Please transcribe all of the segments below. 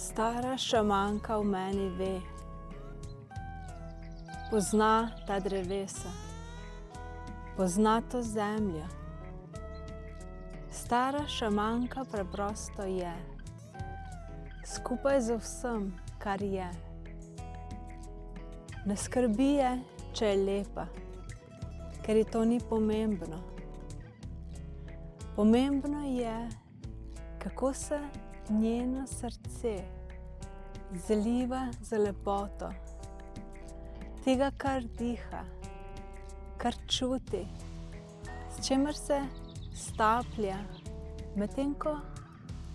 Stara šamanka v meni ve, pozna ta drevesa, pozna to zemljo. Stara šamanka preprosto je, skupaj z vsem, kar je. Ne skrbi je, če je lepa, ker ji to ni pomembno. Pomembno je, kako se njeno srce zaliva z lepoto tega, kar diha, kar čuti, s čimer se staplja, medtem ko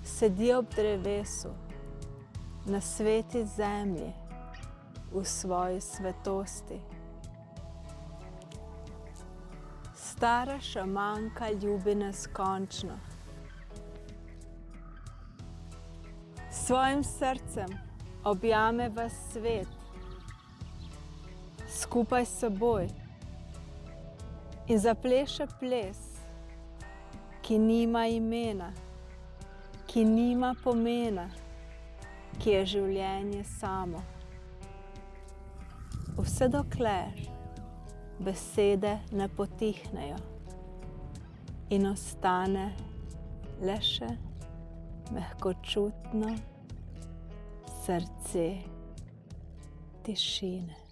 sedi ob drevesu na sveti zemlji v svoji svetosti. Stara šamanka ljubi neskončno. S svojim srcem objame ves svet, skupaj s seboj in zapleše ples, ki nima imena, ki nima pomena, ki je življenje samo. Vse dokler besede ne potihnejo in ostane le še mehkočutno srce tišine.